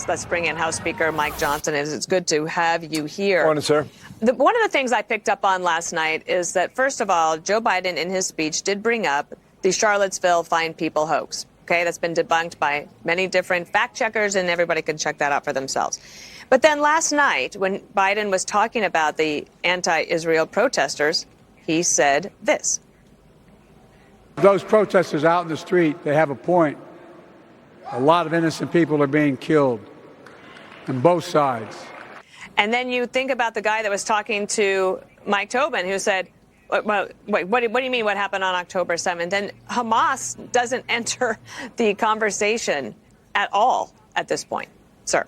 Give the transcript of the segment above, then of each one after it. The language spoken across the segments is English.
Let's bring in House Speaker Mike Johnson. It's good to have you here. Morning, sir. One of the things I picked up on last night is that, first of all, Joe Biden in his speech did bring up the Charlottesville Fine People hoax. OK, that's been debunked by many different fact checkers, and everybody can check that out for themselves. But then last night, when Biden was talking about the anti-Israel protesters, he said this. Those protesters out in the street, they have a point. A lot of innocent people are being killed on both sides. And then you think about the guy that was talking to Mike Tobin, who said, well, wait, what do you mean what happened on October 7th? And Hamas doesn't enter the conversation at all at this point, sir.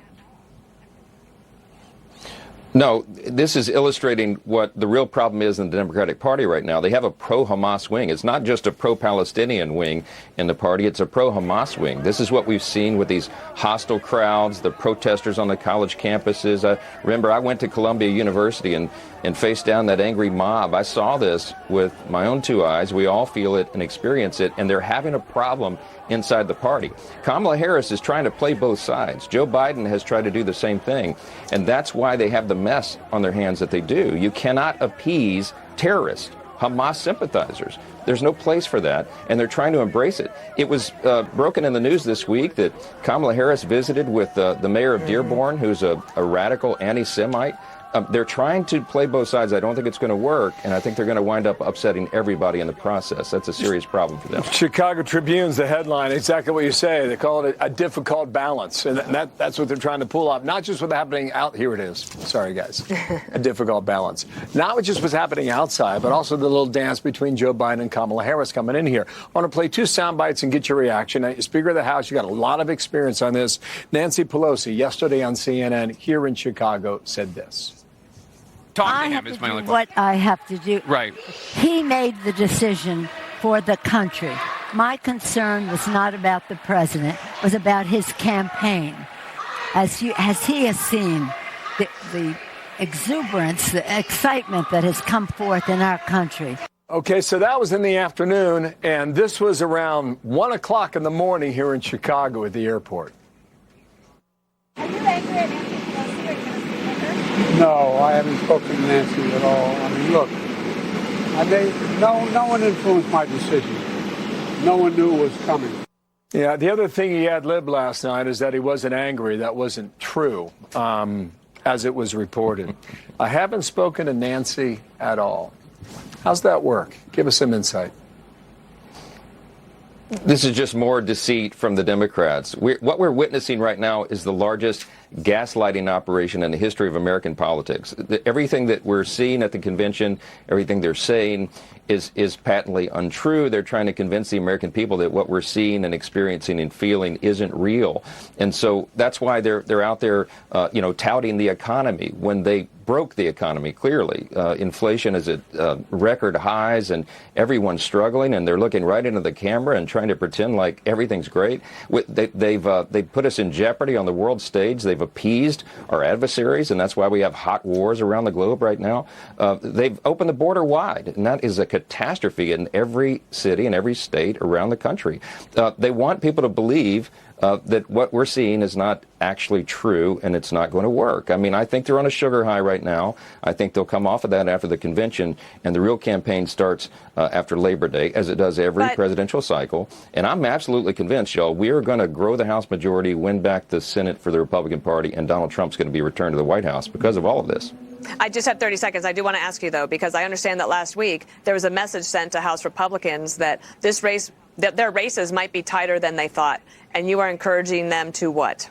No, this is illustrating what the real problem is in the Democratic Party right now. They have a pro-Hamas wing. It's not just a pro-Palestinian wing in the party. It's a pro-Hamas wing. This is what we've seen with these hostile crowds, the protesters on the college campuses. Remember, I went to Columbia University and faced down that angry mob. I saw this with my own two eyes. We all feel it and experience it, and they're having a problem inside the party. Kamala Harris is trying to play both sides. Joe Biden has tried to do the same thing, and that's why they have the mess on their hands that they do. You cannot appease terrorists, Hamas sympathizers. There's no place for that, and they're trying to embrace it. It was broken in the news this week that Kamala Harris visited with the mayor of Dearborn, who's a radical anti-Semite. They're trying to play both sides. I don't think it's going to work, and I think they're going to wind up upsetting everybody in the process. That's a serious problem for them. Chicago Tribune's the headline, exactly what you say. They call it a difficult balance, and that's what they're trying to pull off. Not just what's happening out here. It is. Sorry, guys. A difficult balance. Not just what's happening outside, but also the little dance between Joe Biden and Kamala Harris coming in here. I want to play two sound bites and get your reaction. Now, Speaker of the House, you got a lot of experience on this. Nancy Pelosi, yesterday on CNN here in Chicago, said this. Talk to him is my only question. What I have to do. Right. He made the decision for the country. My concern was not about the president, it was about his campaign. As he has seen the exuberance, the excitement that has come forth in our country. Okay, so that was in the afternoon, and this was around 1 o'clock in the morning here in Chicago at the airport. Are you angry at Nancy Pelosi? Are you going to speak with her? No, I haven't spoken to Nancy at all. I mean, look, no one influenced my decision. No one knew it was coming. Yeah, the other thing he ad-libbed last night is that he wasn't angry. That wasn't true, as it was reported. I haven't spoken to Nancy at all. How's that work? Give us some insight. This is just more deceit from the Democrats. What we're witnessing right now is the largest gaslighting operation in the history of American politics. Everything that we're seeing at the convention, everything they're saying is patently untrue. They're trying to convince the American people that what we're seeing and experiencing and feeling isn't real. And so that's why they're out there, touting the economy when they broke the economy, clearly. Inflation is at record highs, and everyone's struggling, and they're looking right into the camera and trying to pretend like everything's great. They've put us in jeopardy on the world stage. They've appeased our adversaries, and that's why we have hot wars around the globe right now. They've opened the border wide, and that is a catastrophe in every city and every state around the country. They want people to believe that what we're seeing is not actually true, and it's not going to work. I mean, I think they're on a sugar high right now. I think they'll come off of that after the convention, and the real campaign starts after Labor Day, as it does every presidential cycle. And I'm absolutely convinced, y'all, we are going to grow the House majority, win back the Senate for the Republican Party, and Donald Trump's going to be returned to the White House because of all of this. I just have 30 seconds. I do want to ask you, though, because I understand that last week there was a message sent to House Republicans that this race, that their races might be tighter than they thought. And you are encouraging them to what?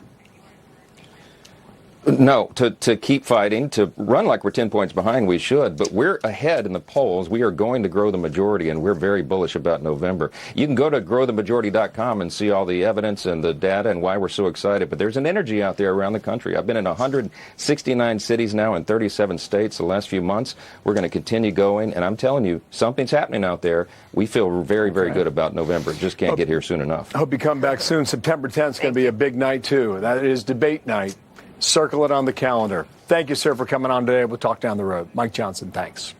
No, to keep fighting, to run like we're 10 points behind, we should. But we're ahead in the polls. We are going to grow the majority, and we're very bullish about November. You can go to growthemajority.com and see all the evidence and the data and why we're so excited. But there's an energy out there around the country. I've been in 169 cities now in 37 states the last few months. We're going to continue going. And I'm telling you, something's happening out there. We feel very, very good about November. Just can't get here soon enough. Hope you come back soon. September 10th is going to be a big night, too. That is debate night. Circle it on the calendar. Thank you, sir, for coming on today. We'll talk down the road. Mike Johnson, thanks.